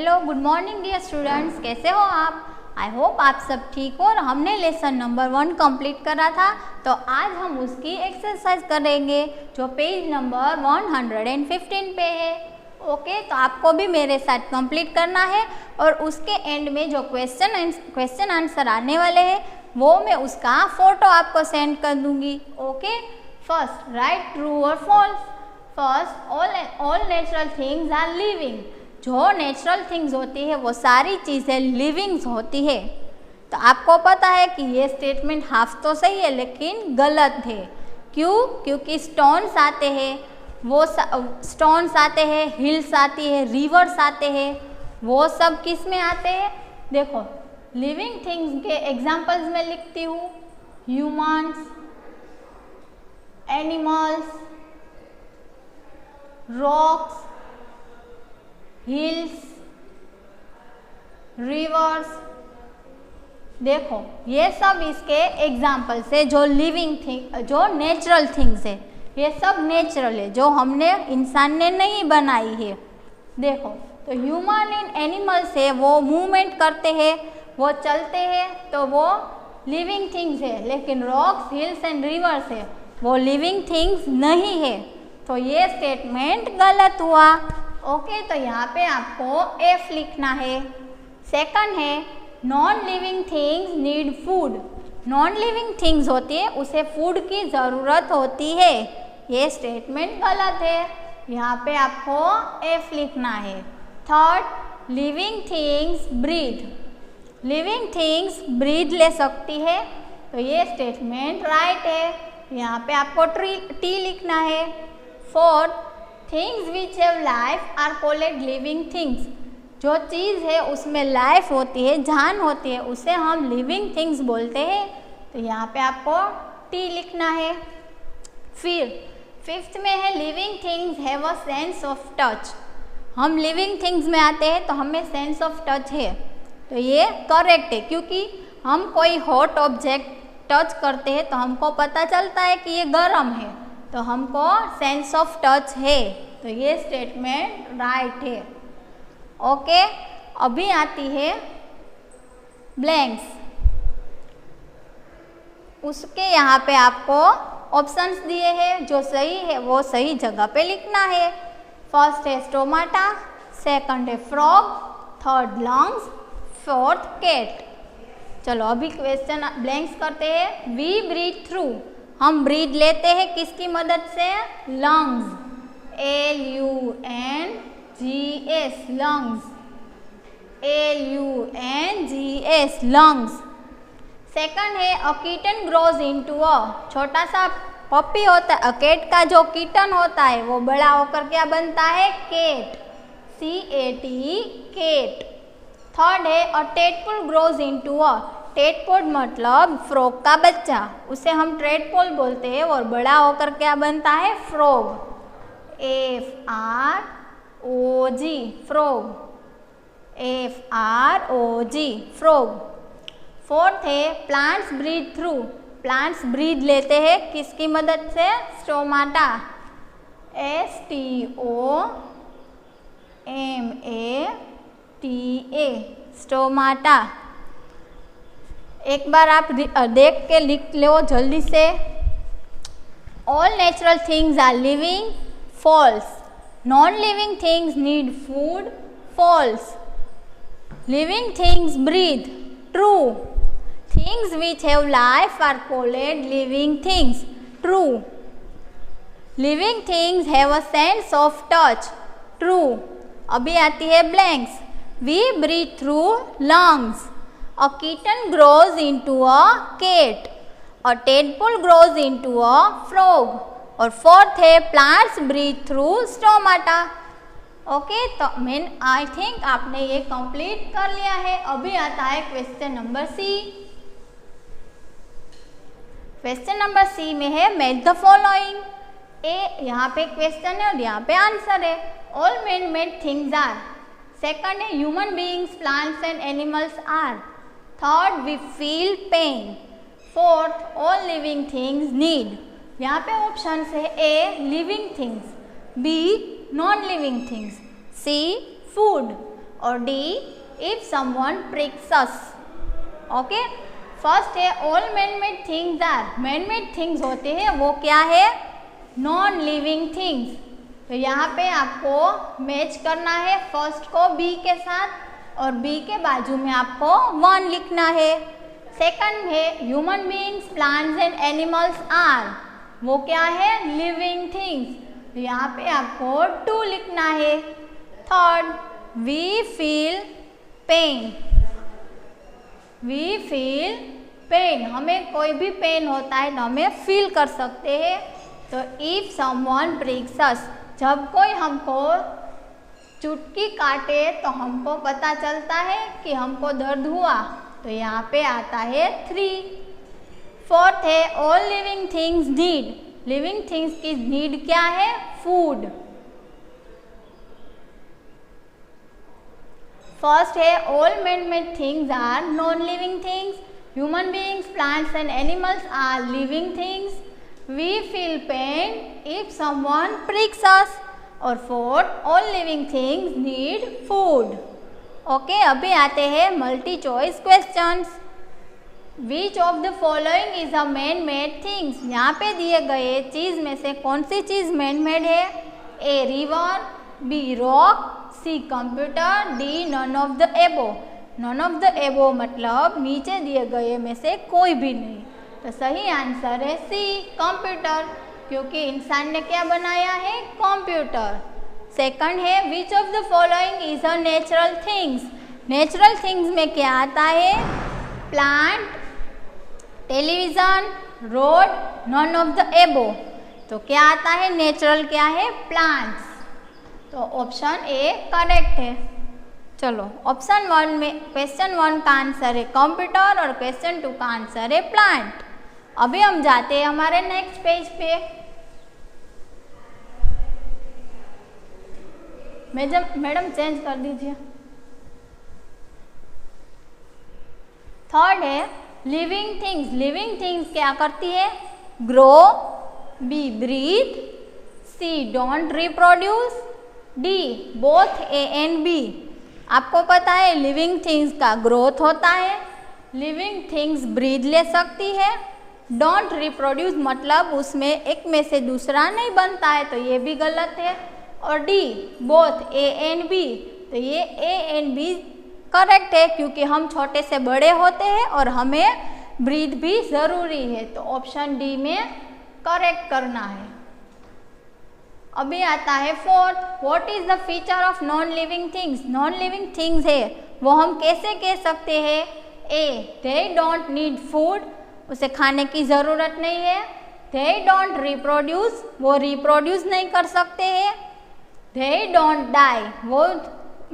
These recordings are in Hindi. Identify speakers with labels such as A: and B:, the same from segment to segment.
A: Hello, good morning dear students, कैसे हो आप? आई होप आप सब ठीक हो। और हमने लेसन नंबर 1 कंप्लीट करा था, तो आज हम उसकी एक्सरसाइज करेंगे जो पेज नंबर 115 पे है। ओके, तो आपको भी मेरे साथ कंप्लीट करना है और उसके एंड में जो क्वेश्चन आंसर आने वाले हैं वो मैं उसका फोटो आपको सेंड कर दूंगी। ओके, फर्स्ट राइट ट्रू और false. First, all natural things are living. जो नेचुरल थिंग्स होती है वो सारी चीज़ें लिविंग्स होती है। तो आपको पता है कि ये स्टेटमेंट हाफ तो सही है लेकिन गलत है। क्यों? क्योंकि स्टोन्स आते हैं, वो स्टोन्स आते हैं, हिल्स आती है, रिवर्स आते हैं, वो सब किस में आते हैं? देखो, लिविंग थिंग्स के एग्जाम्पल्स में लिखती हूँ, humans, animals, rocks, hills, reverse. देखो, ये सब इसके एग्जाम्पल्स है जो लिविंग थिंग, जो नेचुरल थिंग्स है। ये सब नेचुरल है, जो हमने इंसान ने नहीं बनाई है। देखो, तो ह्यूमन एंड एनिमल्स है, वो मूवमेंट करते हैं, वो चलते हैं, तो वो लिविंग थिंग्स है। लेकिन रॉक्स, हिल्स एंड रिवर्स है, वो लिविंग थिंग्स नहीं है। तो ये स्टेटमेंट गलत हुआ। ओके, तो यहाँ पे आपको एफ लिखना है। सेकंड है, non living things need food. Non living things होती है, उसे फूड की ज़रूरत होती है। ये स्टेटमेंट गलत है, यहाँ पे आपको एफ लिखना है। Third, living things breathe. Living things breathe ले सकती है, तो ये स्टेटमेंट राइट है, यहाँ पे आपको टी लिखना है। Fourth, things which have life are called living things. जो चीज़ है उसमें लाइफ होती है, जान होती है, उसे हम लिविंग थिंग्स बोलते हैं। तो यहाँ पे आपको टी लिखना है। फिर फिफ्थ में है, living things have a sense of touch. हम लिविंग थिंग्स में आते हैं तो हमें सेंस ऑफ टच है, तो ये करेक्ट है, क्योंकि हम कोई हॉट ऑब्जेक्ट टच करते हैं तो हमको पता चलता है कि ये गर्म है, तो हमको सेंस ऑफ टच है, तो ये स्टेटमेंट राइट है। ओके, अभी आती है ब्लैंक्स। उसके यहाँ पे आपको ऑप्शंस दिए हैं, जो सही है वो सही जगह पे लिखना है। फर्स्ट है स्टोमाटा, सेकंड है frog, third lungs, fourth cat. चलो अभी क्वेश्चन ब्लैंक्स करते हैं। We breathe through. हम ब्रीथ लेते हैं किसकी मदद से? Lungs, LUNGS, lungs, LUNGS, lungs. Second है a kitten grows into a. छोटा सा पपी होता है, कैट का जो किटन होता है वो बड़ा होकर क्या बनता है? Cat, CAT, cat. थर्ड है a tadpole grows into a. Tadpole मतलब फ्रॉग का बच्चा, उसे हम टेडपोल बोलते हैं, और बड़ा होकर क्या बनता है? Frog, FROG, frog, FROG, frog. Fourth है plants breathe through. Plants breathe लेते हैं किसकी मदद से? Stomata, STOMATA, stomata. एक बार आप देख के लिख लो जल्दी से। All natural things are living, false. Non living things need food, false. Living things breathe, true. Things which have life are called living things, true. Living things have a sense of touch, true. अभी आती है blanks. We breathe through lungs. A kitten grows into a cat. A tadpole grows into a frog. और फोर्थ है plants breathe through stomata. Okay, तो आई थिंक आपने ये कंप्लीट कर लिया है। अभी आता है question number C। Question number C में है मेक द फॉलोइंग। यहाँ पे क्वेश्चन है और यहाँ पे आंसर है। All man made things are. Second है human beings, plants and animals are. Third, we feel pain. Fourth, all living things need. यहाँ पे ऑप्शन है A living things, B non living things, C food. और D if someone pricks us. Okay, first है all man made things are, man made things होते हैं वो क्या है, नॉन लिविंग थिंग्स। तो यहाँ पे आपको मैच करना है फर्स्ट को बी के साथ और बी के बाजू में आपको 1 लिखना है। सेकंड है human beings plants and animals are, वो क्या है, लिविंग थिंग्स। तो यहाँ पे आपको 2 लिखना है। Third, we feel pain, we feel pain, हमें कोई भी पेन होता है तो हमें फील कर सकते हैं। तो इफ समवन प्रिक्स अस, जब कोई हमको चुटकी काटे तो हमको पता चलता है कि हमको दर्द हुआ, तो यहाँ पे आता है 3। फोर्थ है all living things need, living things की नीड क्या है, फूड। फर्स्ट है all man made things are non living things, human beings plants and animals are living things, we feel pain if someone pricks us, और fourth all living things need food. Okay, अभी आते हैं multi choice questions. Which of the following is a man made things, यहाँ पे दिए गए चीज में से कौन सी चीज मैन मेड है, A river, B rock, C computer, D none of the above. None of the above मतलब नीचे दिए गए में से कोई भी नहीं। तो सही आंसर है सी कंप्यूटर, क्योंकि इंसान ने क्या बनाया है, कंप्यूटर। सेकंड है which of the following is a natural things, natural things में क्या आता है, plant, television, road, none of the above. तो क्या आता है, नेचुरल क्या है, प्लांट्स। तो ऑप्शन ए करेक्ट है। चलो, ऑप्शन 1 में क्वेश्चन 1 का आंसर है कंप्यूटर और क्वेश्चन 2 का आंसर है प्लांट। अभी हम जाते हैं हमारे नेक्स्ट पेज पे। मैडम चेंज कर दीजिए। थर्ड है लिविंग थिंग्स, लिविंग थिंग्स क्या करती है, grow, B breathe, C don't reproduce, D both A and B. आपको पता है लिविंग थिंग्स का ग्रोथ होता है, लिविंग थिंग्स ब्रीथ ले सकती है, डोंट रिप्रोड्यूस मतलब उसमें एक में से दूसरा नहीं बनता है, तो ये भी गलत है। और D both A and B, तो ये ए एंड बी करेक्ट है, क्योंकि हम छोटे से बड़े होते हैं और हमें ब्रीथ भी ज़रूरी है। तो ऑप्शन डी में करेक्ट करना है। अभी आता है fourth, what is the feature of non living things, non living things है वो हम कैसे कह सकते हैं, ए दे डोंट नीड फूड, उसे खाने की ज़रूरत नहीं है, दे डोंट रिप्रोड्यूस, वो रिप्रोड्यूस नहीं कर सकते हैं, दे डोंट डाई, वो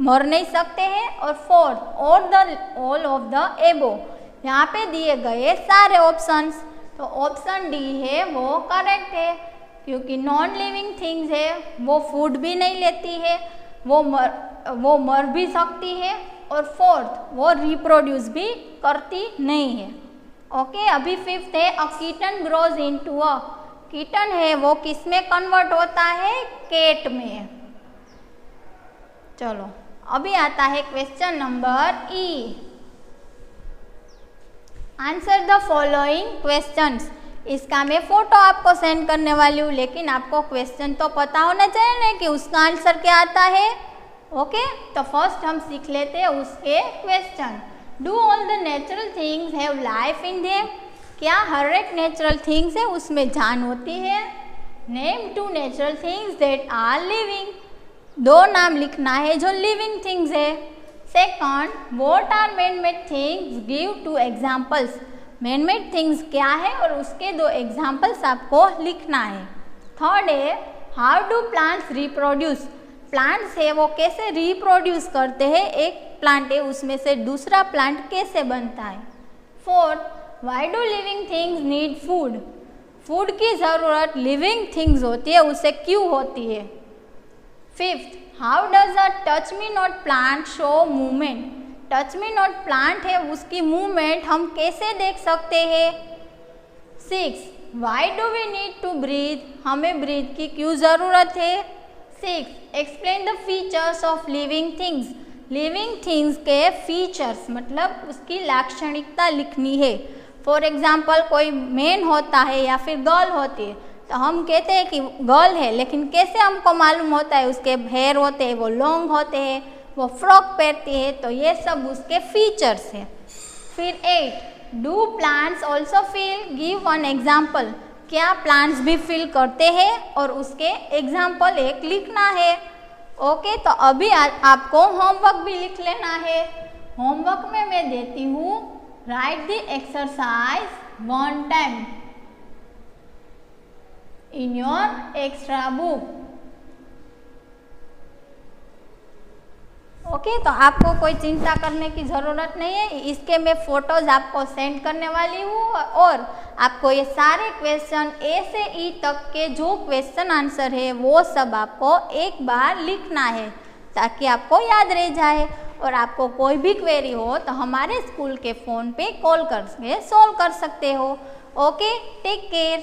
A: मर नहीं सकते हैं, और फोर्थ ऑल ऑफ द एबो। यहाँ पे दिए गए सारे ऑप्शंस, तो ऑप्शन डी है वो करेक्ट है, क्योंकि नॉन लिविंग थिंग्स है वो फूड भी नहीं लेती है, वो मर भी सकती है, और फोर्थ वो रिप्रोड्यूस भी करती नहीं है। ओके, अभी फिफ्थ है a kitten grows into a, kitten है वो किस में कन्वर्ट होता है, केट में। चलो, अभी आता है question number E, answer the following questions. इसका मैं फोटो आपको सेंड करने वाली हूँ, लेकिन आपको क्वेश्चन तो पता होना चाहिए ना कि उसका आंसर क्या आता है। ओके, तो फर्स्ट हम सीख लेते हैं उसके question. Do all the natural things have life in them, क्या हर एक नेचुरल थिंग्स है उसमें जान होती है। Name 2 natural things that are living, 2 नाम लिखना है जो लिविंग थिंग्स है। Second, what are man made things, give 2 examples, man made things क्या है और उसके 2 एग्जाम्पल्स आपको लिखना है। थर्ड है how do plants reproduce, plants है वो कैसे रिप्रोड्यूस करते हैं, एक प्लांट है उसमें से दूसरा प्लांट कैसे बनता है। Fourth, why do living things need food, food की ज़रूरत लिविंग थिंग्स होती है उसे क्यों होती है। Fifth, how does a touch me not plant show movement, touch me not plant है उसकी मूवमेंट हम कैसे देख सकते हैं। 6, why do we need to breathe, हमें ब्रीथ की क्यों ज़रूरत है। 6, explain the features of living things, living things के फीचर्स मतलब उसकी लाक्षणिकता लिखनी है। फॉर एग्जाम्पल कोई मैन होता है या फिर गर्ल होती है, तो हम कहते हैं कि गर्ल है, लेकिन कैसे हमको मालूम होता है? उसके हेयर होते हैं, वो लॉन्ग होते हैं, वो फ्रॉक पहनती है, तो ये सब उसके फीचर्स है। फिर 8, do plants also feel? Give one example. क्या प्लांट्स भी फील करते हैं? और उसके एग्जाम्पल एक लिखना है। ओके, तो अभी आपको होमवर्क भी लिख लेना है। होमवर्क में मैं देती हूँ, right the exercise 1 time in your extra book. Okay, तो आपको कोई चिंता करने की ज़रूरत नहीं है। इसके मैं फ़ोटोज़ आपको सेंड करने वाली हूँ और आपको ये सारे क्वेश्चन ए से ई तक के जो क्वेश्चन आंसर है वो सब आपको एक बार लिखना है ताकि आपको याद रह जाए। और आपको कोई भी क्वेरी हो तो हमारे स्कूल के फ़ोन पे कॉल करके सॉल्व कर सकते हो। Okay, take care.